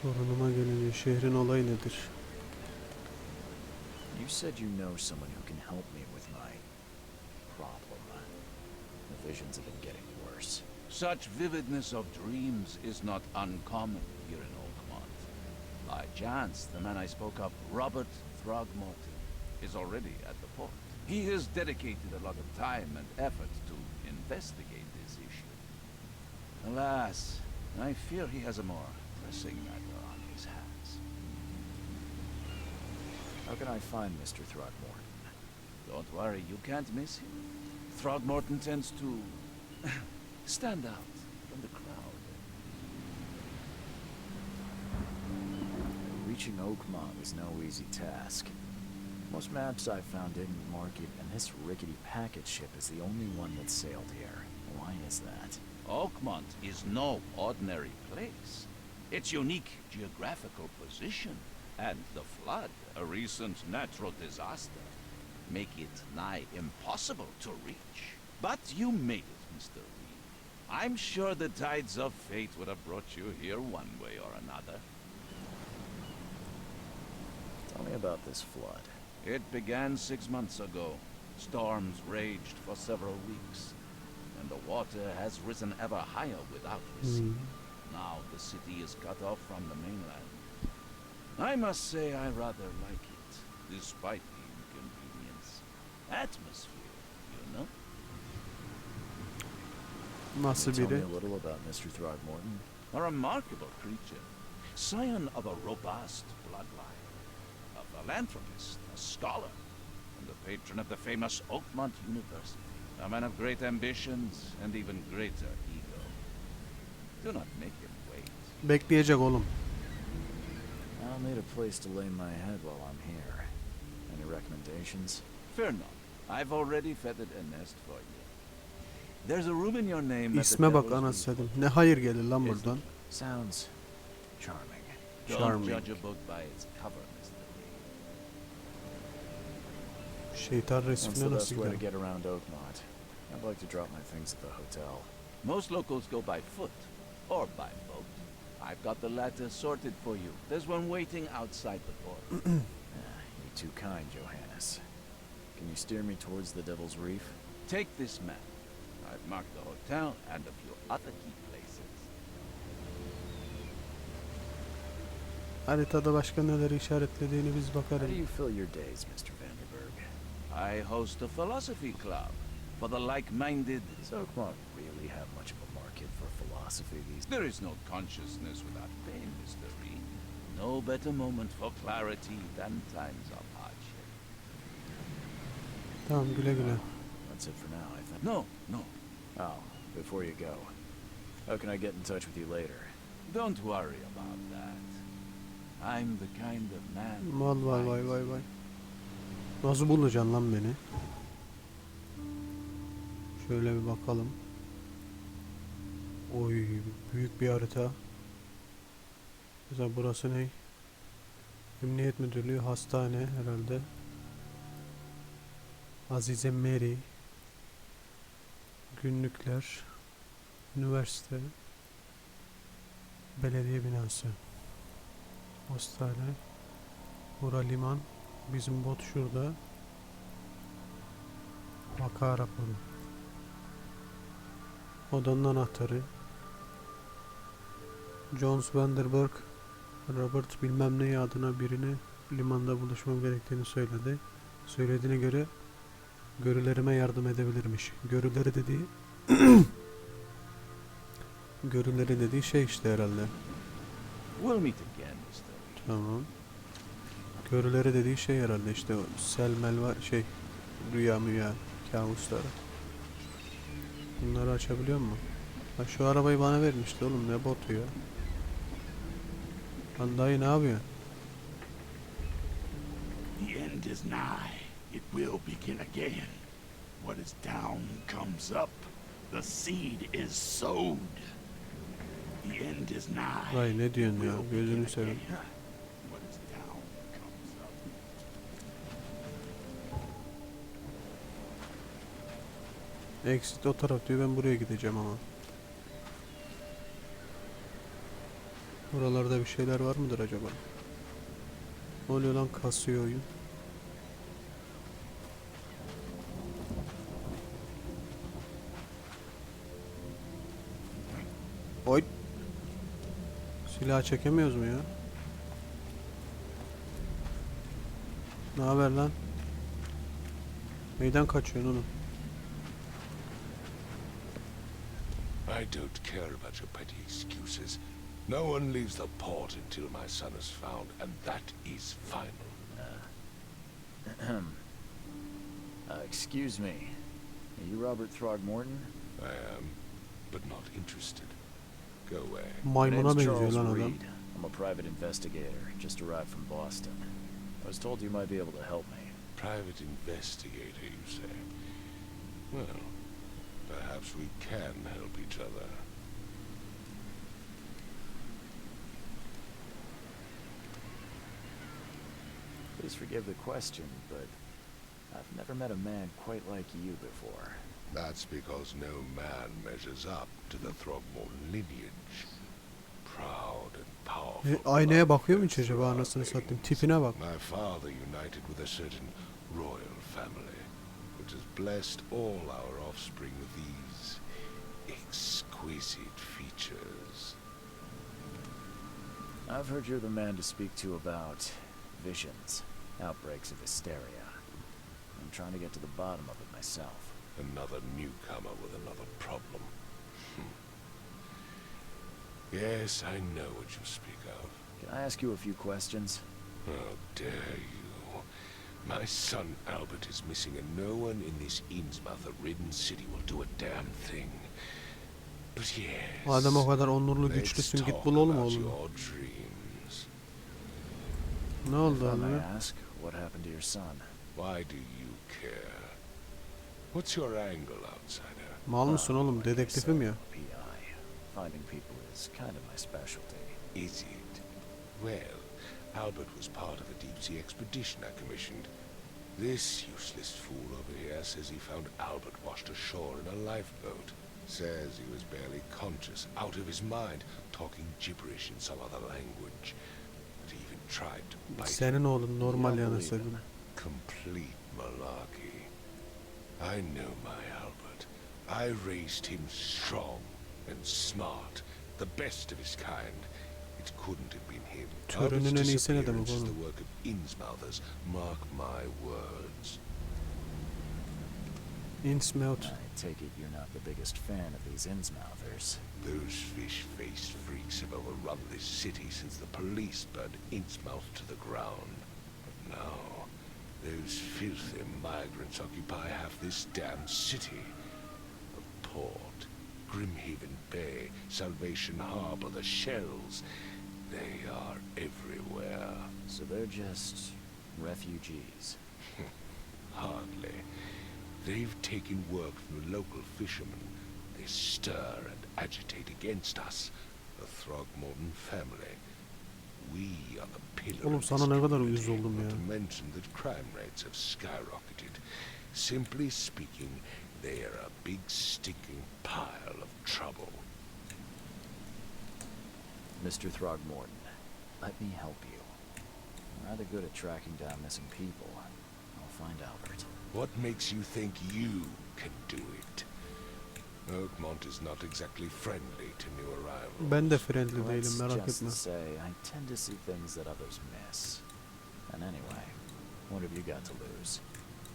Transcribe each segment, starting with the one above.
Sorunuma gelince şehrin olayı nedir? You said you know someone who can help me with my problem. The visions have been getting worse. Such vividness of dreams is not uncommon here in Oakmont. By chance, the man I spoke of, Robert Throgmorton, is already at the port. He has dedicated a lot of time and effort to investigate this issue. Alas, I fear he has a more pressing matter on his hands. How can I find Mr. Throgmorton? Don't worry, you can't miss him. Throgmorton tends to stand out from the crowd. Reaching Oakmont is no easy task. Most maps I've found didn't mark it, and this rickety packet ship is the only one that sailed here. Why is that? Oakmont is no ordinary place. Its unique geographical position and the flood, a recent natural disaster, make it nigh impossible to reach. But you made it, Mr. Reed. I'm sure the tides of fate would have brought you here one way or another. Tell me about this flood. It began 6 months ago. Storms raged for several weeks, and the water has risen ever higher without receding. Now the city is cut off from the mainland. I must say I rather like it, despite the inconvenience. Atmosphere, you know? Nasıl Tell me biri? a little about Mr. Throgmorton. A remarkable creature, scion of a robust bloodline, a philanthropist, a scholar, and the patron of the famous Oakmont University. A man of great ambitions and even greater ego. Do not make him wait. Bekleyecek oğlum. I'll need a place to lay my head while I'm here. Any recommendations? Fear not. I've already feathered a nest for you. There's a room in your name at the İsme bak Devil's anasını Roof. satayım. Ne hayır gelir lan buradan. Sounds charming. Don't Charming. judge a book by its cover, Mr. Reed. Şeytan What's resmine the best nasıl way to giderim? get around Oakmont? I'd like to drop my things at the hotel. Most locals go by foot or by boat. I've got the latter sorted for you. There's one waiting outside the port. You're too kind, Johannes. Can you steer me towards the Devil's Reef? Take this map. I've marked the hotel and a few other key places. Haritada başka neleri işaretlediğini biz How do bakarız. you fill your days, Mr. Vanderberg? I host a philosophy club for the like-minded. Does Oakmont really have much of a market for philosophy these days? There is no consciousness without pain, Mr. Reed. No better moment for clarity than times of hardship. Tamam güle güle. That's it for now, I think. No, no. Oh, before you go, how can I get in touch with you later? Don't worry about that. I'm the kind of man who Vay vay vay finds vay vay. Nasıl bulacaksın lan beni? Şöyle bir bakalım. Oy büyük bir harita. Mesela burası ne? Emniyet Müdürlüğü, hastane herhalde. Azize Mary. Günlükler. Üniversite. Belediye binası. Hastane. Bura liman. Bizim bot şurada. Vaka raporu. Odanın anahtarı. Jones Vanderberg Robert bilmem ne adına birini limanda buluşmam gerektiğini söyledi. Söylediğine göre görülerime yardım edebilirmiş. Görüleri dediği görüleri dediği şey işte herhalde. We'll meet again, Mr. Reed. Tamam. Görüleri dediği şey herhalde işte o selmel var şey rüya müya kabusları. Bunları açabiliyor mu? Ha şu arabayı bana vermişti oğlum ne botu ya. Lan dayı ne yapıyor? The end is nigh. It will begin again. What is down comes up. The seed is sowed. The end is nigh. Dayı ne diyorsun ya? Will Gözünü begin seveyim. again. What is down comes up. Exit o taraf diyor ben buraya gideceğim ama. Buralarda bir şeyler var mıdır acaba? Ne oluyor lan, kasıyor oyun. Oy. Silah çekemiyoruz mu ya? Ne haber lan? Neyden kaçıyorsun oğlum? I don't care about your petty excuses. No one leaves the port until my son is found, and that is final. Excuse me. Are you Robert Throgmorton? I am, but not interested. Go away. Maymuna My name's benziyor Charles lan adam. Reed. I'm a private investigator, just arrived from Boston. I was told you might be able to help me. Private investigator, you say? Well, perhaps we can help each other. Please forgive the question, but I've never met a man quite like you before. That's because no man measures up to the Throgmorton lineage. Proud and powerful. Aynaya bakıyor mu hiç acaba, throughout anasını the satayım? ages. Tipine bak. My father united with a certain royal family, which has blessed all our offspring with these exquisite features. I've heard you're the man to speak to about visions, outbreaks of hysteria. I'm trying to get to the bottom of it myself. Another newcomer with another problem. Yes, I know what you speak of. Can I ask you a few questions? How dare you? My son Albert is missing, and no one in this Innsmouth-ridden city will do a damn thing. But yes, Madem o kadar onurlu let's güçlüsün, git talk bul oğlum about oğlunu. your dreams. Ne If oldu I may abi? ask, what happened to your son? Why do you care? What's your angle, outsider? Mal mısın oğlum? Like I Dedektifim said, ya. PI. Finding people is kind of my specialty. Is it? Well, Albert was part of a deep-sea expedition I commissioned. This useless fool over here says he found Albert washed ashore in a lifeboat. Says he was barely conscious, out of his mind, talking gibberish in some other language. But he even tried to bite Senin oğlun normal You don't yana believe him? satayım. Complete malarkey. I know my Albert. I raised him strong and smart, the best of his kind. It couldn't have been him. Törünün Albert's en iyisi ne demek disappearance is oğlum? the work of Innsmouthers. Mark my words. Innsmouth. I take it you're not the biggest fan of these Innsmouthers. Those fish-faced freaks have overrun this city since the police burned Innsmouth to the ground. But now, those filthy migrants occupy half this damned city. The port, Grimhaven Bay, Salvation Harbor, the shells, they are everywhere. So they're just refugees. Hardly. They've taken work from the local fishermen. They stir and agitate against us, the Throgmorton family. We are the pillar Oğlum of sana this ne kadar community, uyuz oldum not ya. to mention that crime rates have skyrocketed. Simply speaking, they are a big stinking pile of trouble. Mr. Throgmorton, let me help you. I'm rather good at tracking down missing people. I'll find Albert. What makes you think you can do it? Oakmont is not exactly friendly to new arrivals. Ben de friendly Let's değilim, merak just etme. say I tend to see things that others miss. And anyway, what have you got to lose?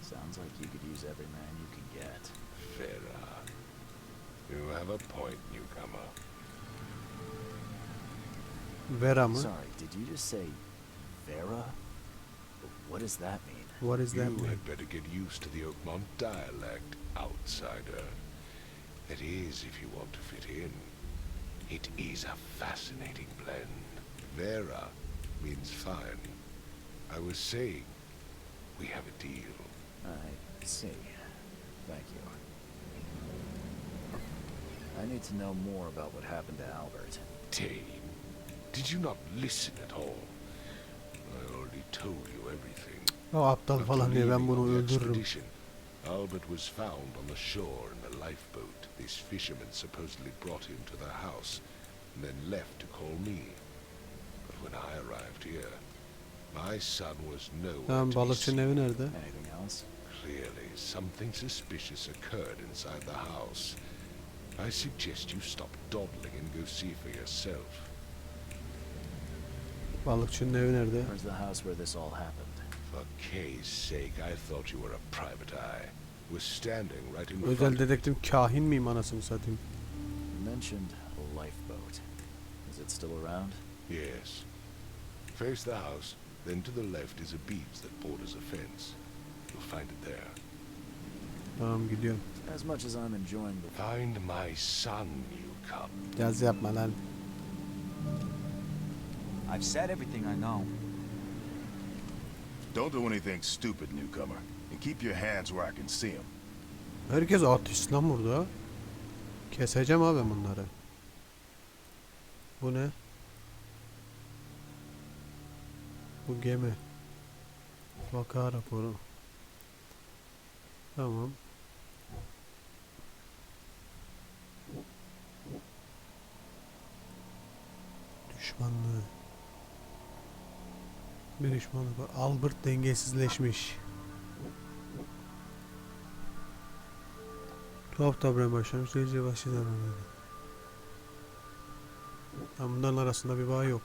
Sounds like you could use every man you can get. Vera, you have a point, newcomer. Vera mı? Sorry, did you just say Vera? What does that mean? What is that You mean? had better get used to the Oakmont dialect, outsider. That is, if you want to fit in. It is a fascinating blend. Vera means fine. I was saying, we have a deal. I see. Thank you. I need to know more about what happened to Albert. Tame, did you not listen at all? I already told you everything. O aptal After falan diye ben leaving bunu on the öldürürüm. expedition, Albert was found on the shore in a lifeboat. This fisherman supposedly brought him to the house, and then left to call me. My son was nowhere Tamam, to be balıkçının seen. evi nerede? Anything else? Clearly, something suspicious occurred inside the house. I suggest you stop dawdling and go see for yourself. Balıkçının evi nerede? Where's the house where this all happened? For Kay's sake, I thought you were a private eye. We're standing right in front Özel of it. dedektif kahin miyim anasını satayım? You mentioned a lifeboat. Is it still around? Yes. Face the house, then to the left is a beach that borders a fence. You'll find it there. Tamam, gidiyorum. As much as I'm enjoying the Find my son, newcomer. Yaz yapma lan. I've said everything I know. Don't do anything stupid, newcomer. And keep your hands where I can see them. Herkes artist lan burada. Keseceğim abi ben bunları. Bu ne? Bu gemi. Vaka raporu. Tamam. Düşmanlığı. Bir düşmanlık var. Albert dengesizleşmiş. Tuhaf davranmaya başlamış. Seyirciye vahşi davranıyor. Bunların arasında bir bağ yok.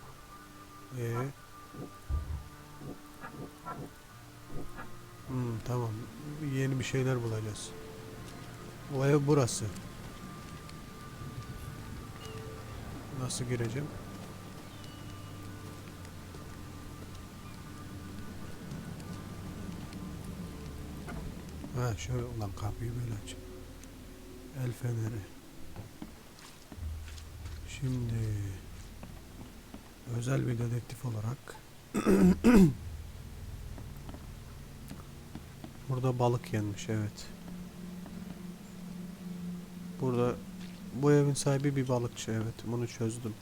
Tamam. Yeni bir şeyler bulacağız. O ev burası. Nasıl gireceğim? Ha şöyle, ulan kapıyı böyle aç. El feneri. Şimdi özel bir dedektif olarak burada balık yenmiş, evet. Burada bu evin sahibi bir balıkçı, evet, bunu çözdüm.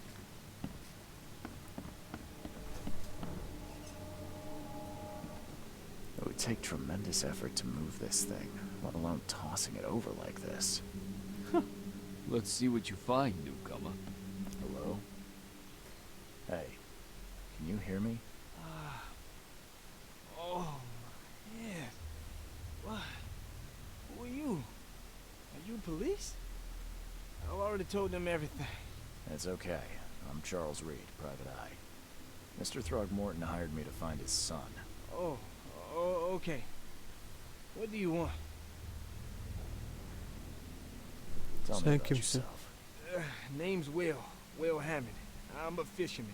It would take tremendous effort to move this thing, let alone tossing it over like this. Let's see what you find, newcomer. Hello? Hey, can you hear me? Oh, yeah. What? Who are you? Are you police? I've already told them everything. It's okay. I'm Charles Reed, Private Eye. Mr. Throgmorton hired me to find his son. Oh, okay. What do you want? Tell me Sen about kimsin? yourself. Name's Will Hammond. I'm a fisherman.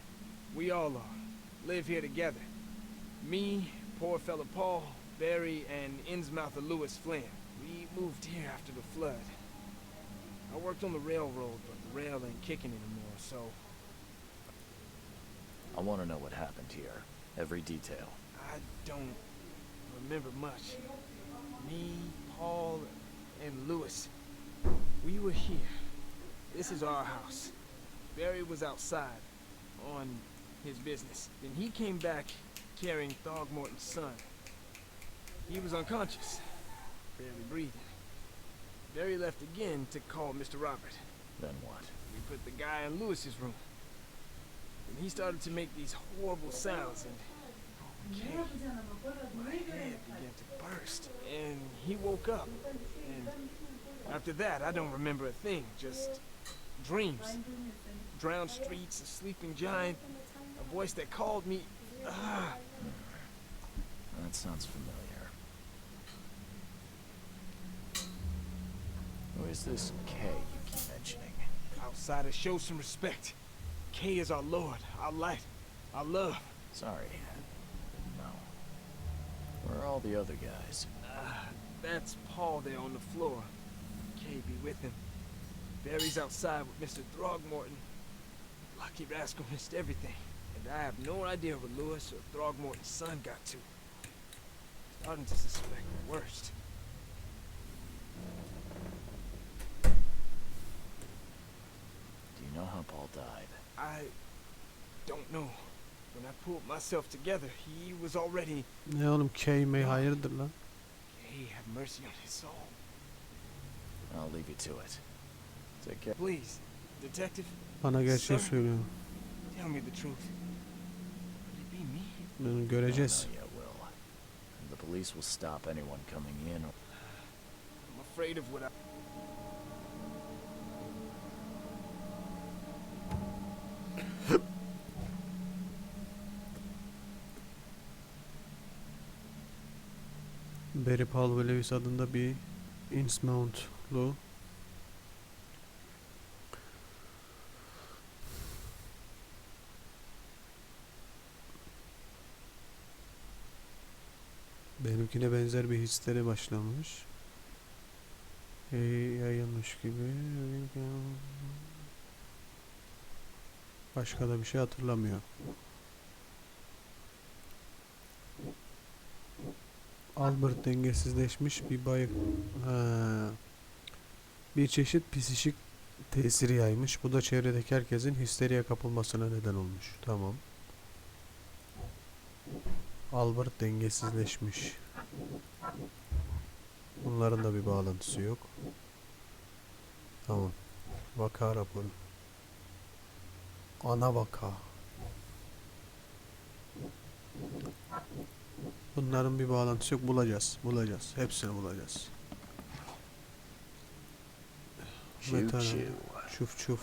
We all are. Live here together. Me, poor fella Paul, Barry, and Innsmouther Lewis Flynn. We moved here after the flood. I worked on the railroad, but the rail ain't kicking anymore, so I want to know what happened here. Every detail. I don't remember much. Me, Paul, and Lewis, we were here. This is our house. Barry was outside on his business. Then he came back carrying Throgmorton's son. He was unconscious, barely breathing. Barry left again to call Mr. Robert. Then what? We put the guy in Lewis's room. And he started to make these horrible sounds, and my head began to burst. And he woke up. And after that, I don't remember a thing, just dreams. Drowned streets, a sleeping giant, a voice that called me. That sounds familiar. Who is this K you keep mentioning? Outsiders, show some respect. K is our lord, our light, our love. Sorry. No. Where are all the other guys? That's Paul there on the floor. K be with him. Barry's outside with Mr. Throgmorton. Lucky rascal missed everything. And I have no idea where Lewis or Throgmorton's son got to. Starting to suspect the worst. Do you know how Paul died? I don't know. When I pulled myself together, he was already... Ne oğlum, K-May hayırdır lan? Hey, have mercy on his soul. I'll leave you to it. Take care. Please, detective, Bana gerçeği Sir. söylüyorum. tell me the truth. Could it be me? Bunu göreceğiz. Oh, yeah, will. The police will stop anyone coming in. I'm afraid of what I... Barry Paul Lewis adında bir Innsmouth'lu benimkine benzer bir histeri başlamış. Yayılmış gibi. Başka da bir şey hatırlamıyor. Albert dengesizleşmiş bir bir çeşit psikik tesiri yaymış. Bu da çevredeki herkesin histeriye kapılmasına neden olmuş. Tamam. Albert dengesizleşmiş. Bunların da bir bağlantısı yok. Tamam. Vaka raporu. Ana vaka. Bunların bir bağlantısı yok. Bulacağız. Bulacağız. Hepsini bulacağız. Choo choo. Çuf çuf.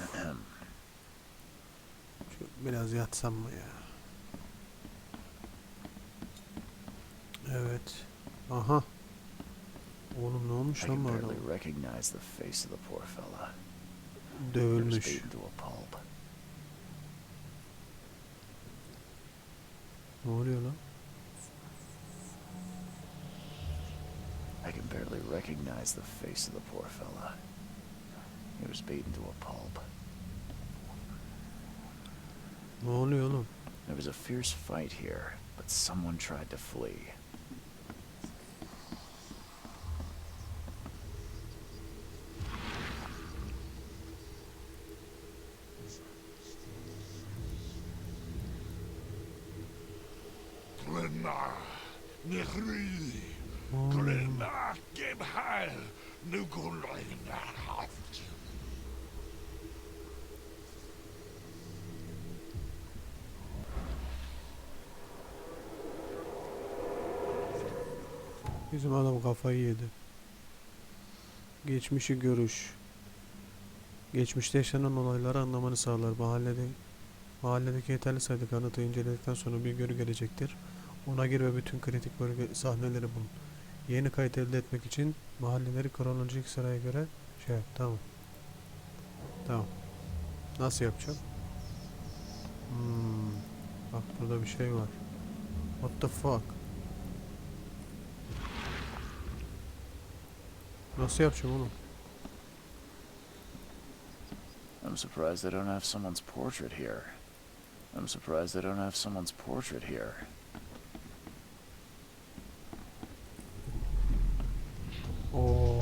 Biraz yatsam mı ya? Evet. Aha. Oğlum ne I olmuş lan can bu barely adam? recognize the face of the poor fella. He was Dövülmüş. beaten to a pulp. Ne oluyor lan? I can barely recognize the face of the poor fella. He was beaten to a pulp. Ne oluyor oğlum? There was a fierce fight here, but someone tried to flee. Glenna, Nehri, Glenna, Gebhal, Nugulina, Haft. Bizim adam kafayı yedi. Geçmişi görüş. Geçmişte yaşanan olayları anlamanı sağlar. Mahalledeki yeterli sayıda kanıtı inceledikten sonra bir görü gelecektir. Ona gir ve bütün kritik bölge sahneleri bul. Yeni kayıt elde etmek için mahalleleri kronolojik sıraya göre şey yap. Tamam. Tamam. Nasıl yapacağım? Bak burada bir şey var. What the fuck? Nasıl yapacağım oğlum? I'm surprised they don't have someone's portrait here. I'm surprised they don't have someone's portrait here. Oo.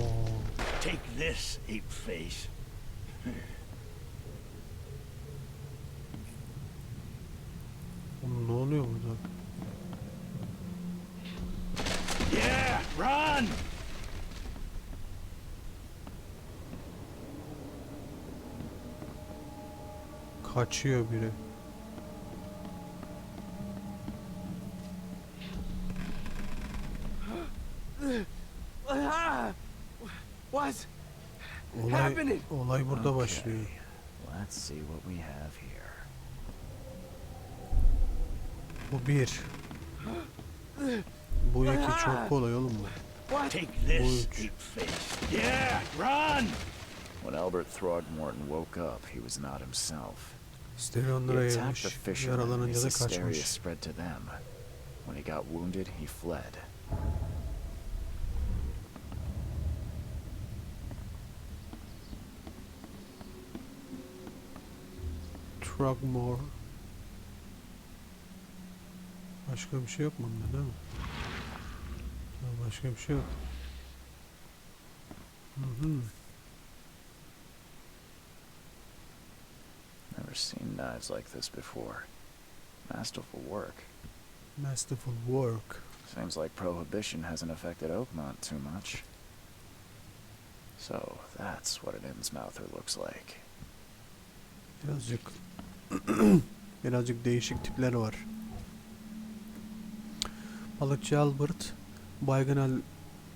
Take this, ape face. Oğlum ne oluyor burada? Yeah, run! Kaçıyor biri. What's Olay, happening? olay burada başlıyor. Let's see what we have here. Bu bir. Bu iki çok kolay oğlum bu. What? Take this, Ouch. ape face. Yeah, run! When Albert Throgmorton woke up, he was not himself. Histeri He onlara attacked yayılmış. the fishermen, and Yaralanınca his da hysteria kaçmış. spread to them. When he got wounded, he fled. Trugmore. Başka bir şey yok mu bunda değil mi? Ha, başka bir şey yok. Never seen knives like this before. Masterful work. Masterful work. Seems like prohibition hasn't affected Oakmont too much. So, that's what an Innsmouther looks like. Birazcık birazcık değişik tipler var. Balıkçı Albert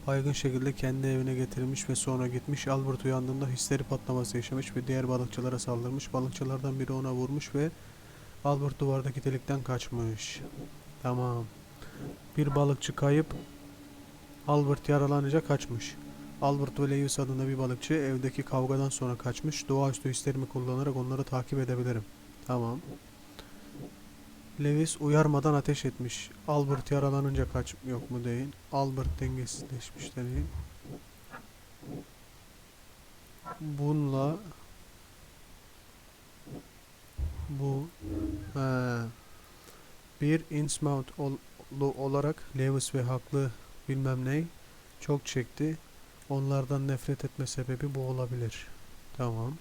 baygın şekilde kendi evine getirilmiş ve sonra gitmiş. Albert uyandığında histeri patlaması yaşamış ve diğer balıkçılara saldırmış. Balıkçılardan biri ona vurmuş ve Albert duvardaki delikten kaçmış. Tamam. Bir balıkçı kayıp. Albert yaralanınca kaçmış. Albert ve Lewis adında bir balıkçı evdeki kavgadan sonra kaçmış. Doğaüstü hislerimi kullanarak onları takip edebilirim. Tamam. Lewis uyarmadan ateş etmiş. Albert yaralanınca kaç yok mu değil. Albert dengesizleşmiş de değil. Bununla bu bir Innsmouth olarak Lewis ve haklı bilmem ne çok çekti. Onlardan nefret etme sebebi bu olabilir. Tamam.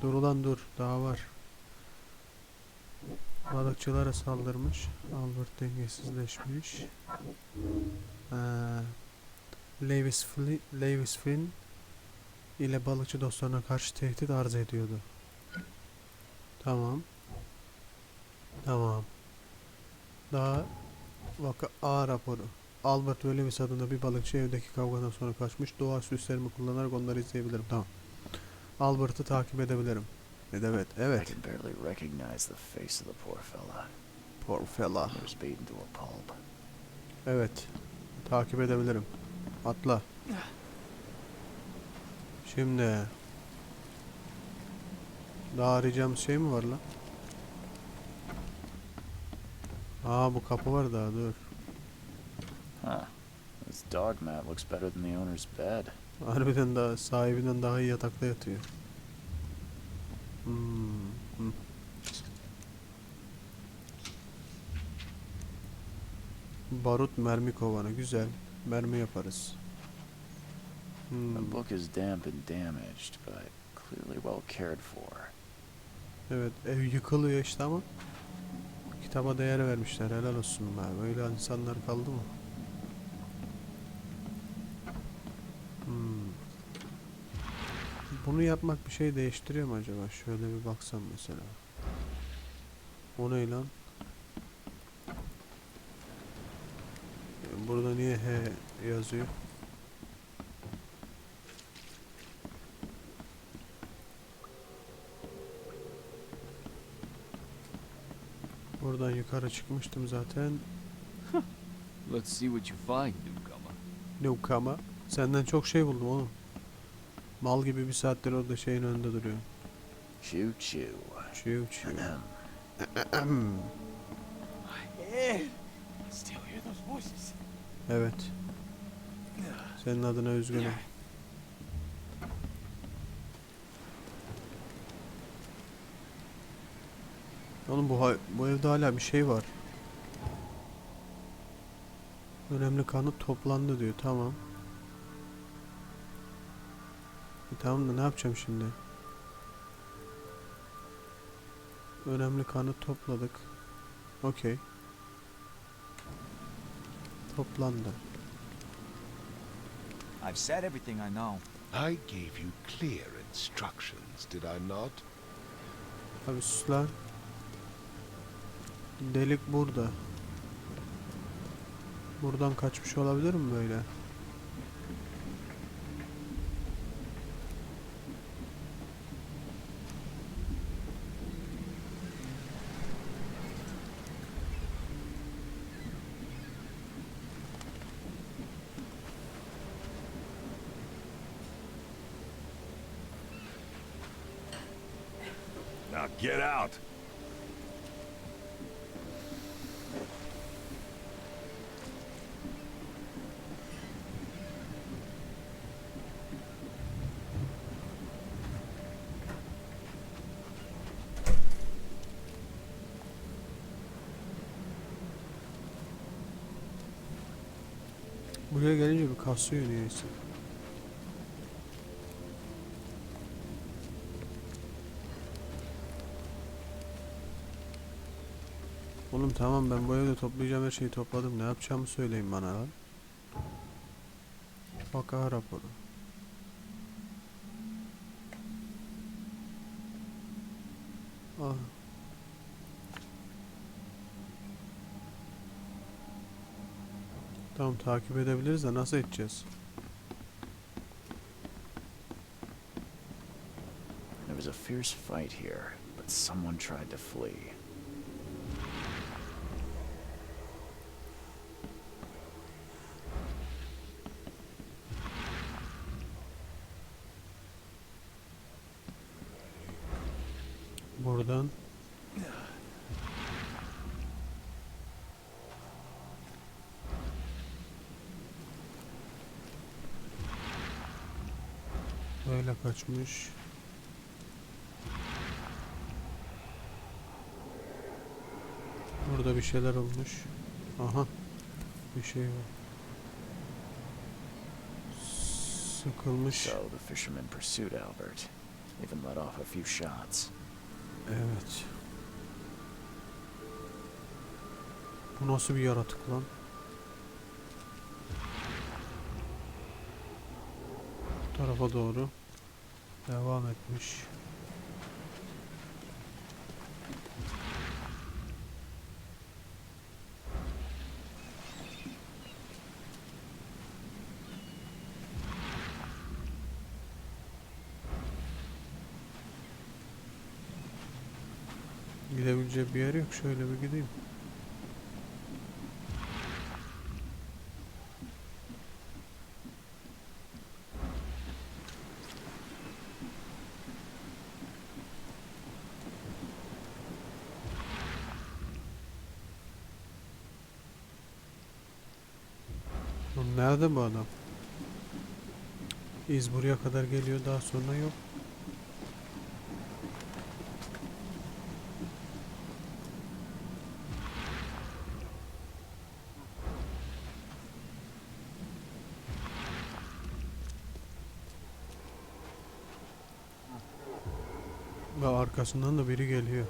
Dur ulan dur. Daha var. Balıkçılara saldırmış. Albert dengesizleşmiş. Lewis Flynn ile balıkçı dostlarına karşı tehdit arz ediyordu. Tamam. Tamam. Daha A raporu. Albert ve Lewis adında bir balıkçı evdeki kavgadan sonra kaçmış. Doğaüstü üslerimi kullanarak onları izleyebilirim. Tamam. Albert'ı takip edebilirim. Evet, I evet. can barely recognize the face of the poor fella. Poor fella. He was beaten to a pulp. Evet. Takip edebilirim. Atla. Şimdi. Daha arayacağımız şey mi var lan? Aa bu kapı var daha dur. Huh. This dog mat looks better than the owner's bed. Harbiden daha sahibinden daha iyi yatakta yatıyor. Hmm. Barut mermi kovanı güzel. Mermi yaparız. The book is damp and damaged, but clearly well cared for. Evet ev yıkılıyor işte ama kitaba değer vermişler helal olsun be. Böyle insanlar kaldı mı? Bunu yapmak bir şey değiştiriyor mu acaba? Şöyle bir baksam mesela. O ne lan? Burada niye H yazıyor? Buradan yukarı çıkmıştım zaten. Let's see what you find, newcomer. Newcomer. Senden çok şey buldum oğlum. Mal gibi bir saattir orada şeyin önünde duruyor. Choo choo. Çiğ çiğ. Ed! I still hear those voices. Evet. Senin adına üzgünüm. Oğlum bu evde hala bir şey var. Önemli kanıt toplandı diyor. Tamam. Tamam da ne yapacağım şimdi? Önemli kanıt topladık. Okey. Toplandı. I've said everything I know. I gave you clear instructions, did I not? Abi sus lan. Delik burada. Buradan kaçmış olabilir mi böyle? Now get out. Buraya gelince bir kasıyor niyeyse. Oğlum tamam ben bu evde toplayacağım her şeyi topladım. Ne yapacağımı söyleyin bana lan. Vaka raporu. Ah. Tamam, takip edebiliriz de nasıl edeceğiz? There was a fierce fight here, but someone tried to flee. Buradan. Böyle kaçmış. Burada bir şeyler olmuş. Aha. Bir şey var. Sıkılmış. So the fisherman pursued Albert, even let off a few shots. Evet. Bu nasıl bir yaratık lan? Bu tarafa doğru devam etmiş. Gidebileceği bir yer yok. Şöyle bir gideyim. Lan nerede bu adam? İz buraya kadar geliyor, daha sonra yok. Ve arkasından da biri geliyor.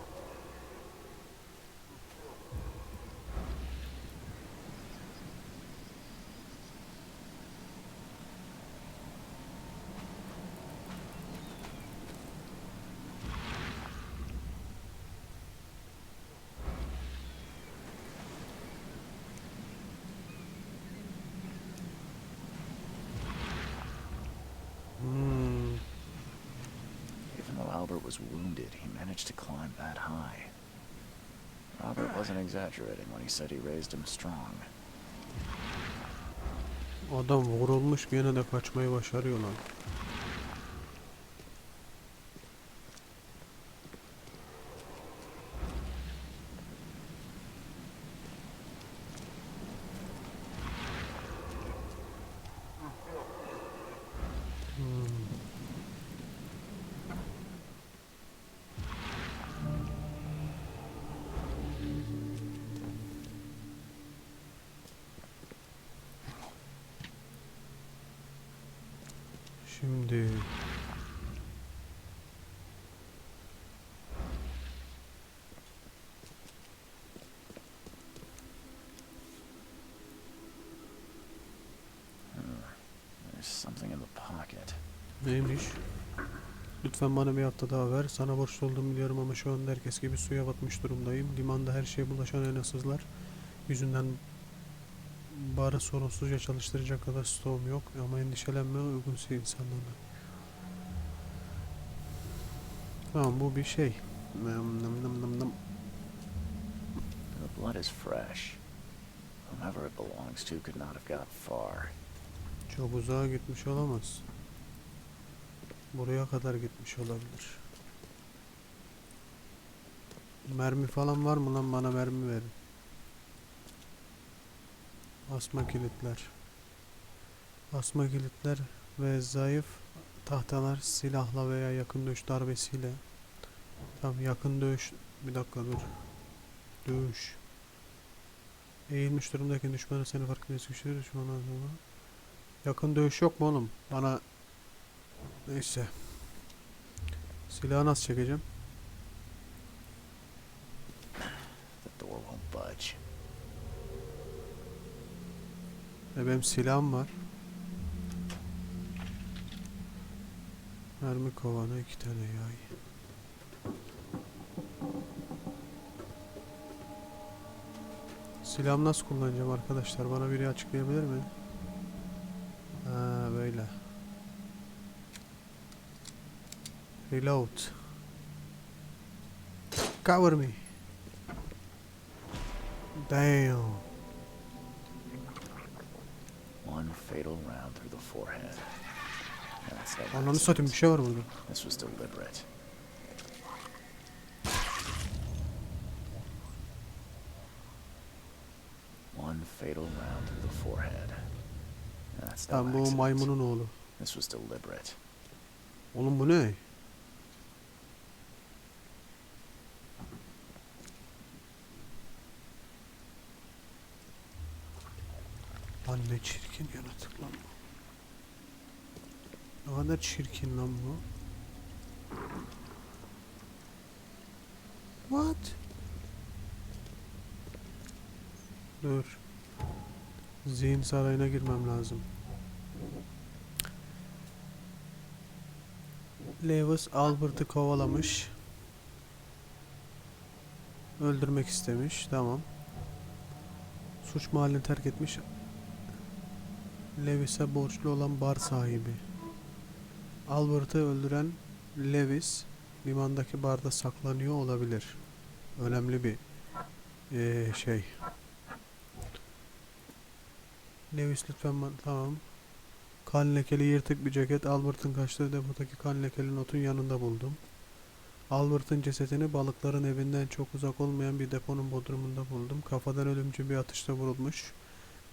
Even though Albert was wounded, he managed to climb that high. Robert wasn't exaggerating when he said he raised him strong. Adam vurulmuş, gene de kaçmayı başarıyor lan. Şimdi There's something in the pocket. neymiş? Lütfen bana bir hafta daha ver. Sana borçlu olduğumu biliyorum ama şu anda herkes gibi suya batmış durumdayım. Limanda her şeye bulaşan enesizler yüzünden barı sorunsuzca çalıştıracak kadar stoğum yok. Ama endişelenme, uygunsa insanlarla. Tamam, bu bir şey. Nam nam nam nam nam. The blood is fresh. Whomever it belongs to could not have got far. Çok uzağa gitmiş olamaz. Buraya kadar gitmiş olabilir. Mermi falan var mı lan? Bana mermi verin. Asma kilitler. Asma kilitler ve zayıf tahtalar silahla veya yakın dövüş darbesiyle. Tamam, yakın dövüş. Bir dakika dur. Dövüş. Eğilmiş durumdayken düşmanı seni farkında güçlü düşmanı adına. Yakın dövüş yok mu oğlum? Bana neyse. Silahı nasıl çekeceğim? The door won't budge. Benim silahım var. Mermi kovanı, 2 tane yay. Silahımı nasıl kullanacağım arkadaşlar? Bana biri açıklayabilir mi? Ha, böyle. Reload. Cover me. Damn. One fatal round through the forehead. That's no Ananı satayım, bir şey var burada. This was deliberate. One fatal round through the forehead. That's no Tamam, bu accident. maymunun oğlu. This was deliberate. Oğlum bu ne? Lan ne çirkin yaratık lan bu. Ne kadar çirkin lan bu. What? Dur. Zihin sarayına girmem lazım. Lewis Albert'ı kovalamış. Öldürmek istemiş. Tamam. Suç mahallini terk etmiş. Lewis'e borçlu olan bar sahibi. Albert'ı öldüren Lewis limandaki barda saklanıyor olabilir. Önemli bir şey. Lewis lütfen tamam. Kan lekeli yırtık bir ceket Albert'ın kaçtığı depodaki kan lekeli notun yanında buldum. Albert'ın cesedini balıkların evinden çok uzak olmayan bir deponun bodrumunda buldum. Kafadan ölümcül bir atışta vurulmuş.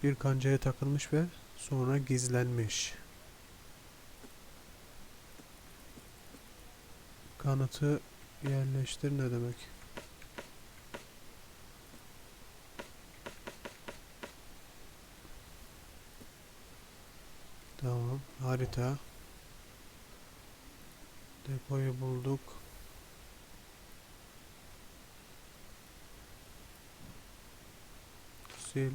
Bir kancaya takılmış ve sonra gizlenmiş. Kanıtı yerleştir ne demek? Tamam. Harita. Depoyu bulduk. Sil.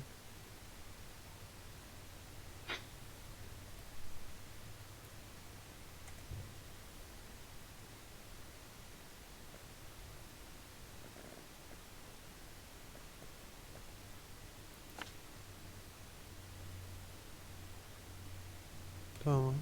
Tamam.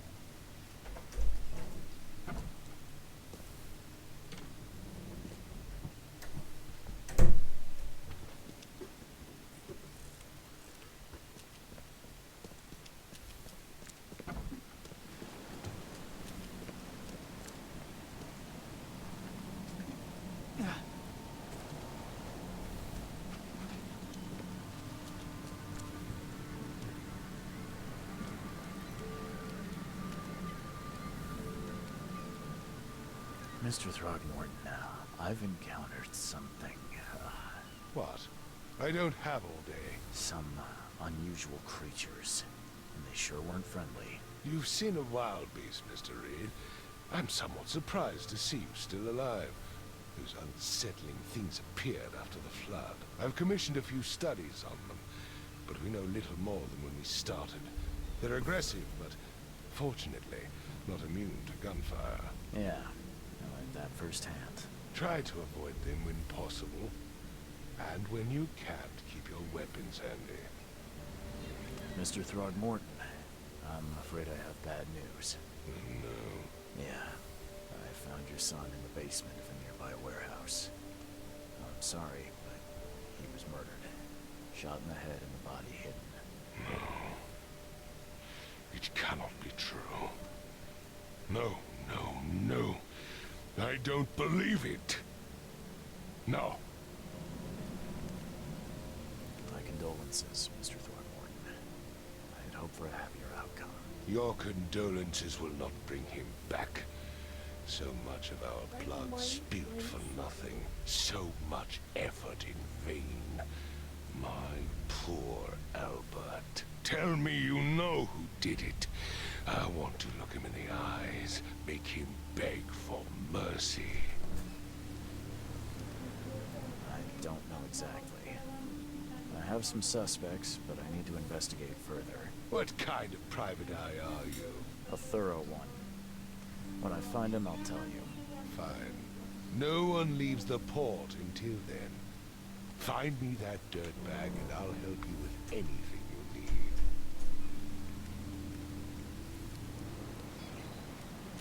Mr. Throgmorton, I've encountered something. What? I don't have all day. Some unusual creatures. And they sure weren't friendly. You've seen a wild beast, Mr. Reed. I'm somewhat surprised to see you still alive. Those unsettling things appeared after the flood. I've commissioned a few studies on them, but we know little more than when we started. They're aggressive, but fortunately not immune to gunfire. Yeah, I learned that firsthand. Try to avoid them when possible. And when you can't, keep your weapons handy. Mr. Throgmorton, I'm afraid I have bad news. No. Yeah, I found your son in the basement of a nearby warehouse. I'm sorry, but he was murdered. Shot in the head and the body hidden. No. It cannot be true. No, no, no. I don't believe it. No. My condolences, Mr. Thornborn. I had hoped for a happier outcome. Your condolences will not bring him back. So much of our blood spilled for nothing. So much effort in vain. My poor Albert. Tell me you know who did it. I want to look him in the eyes, make him beg for mercy. I don't know exactly. I have some suspects, but I need to investigate further. What kind of private eye are you? A thorough one. When I find him, I'll tell you. Fine. No one leaves the port until then. Find me that dirtbag and I'll help you with anything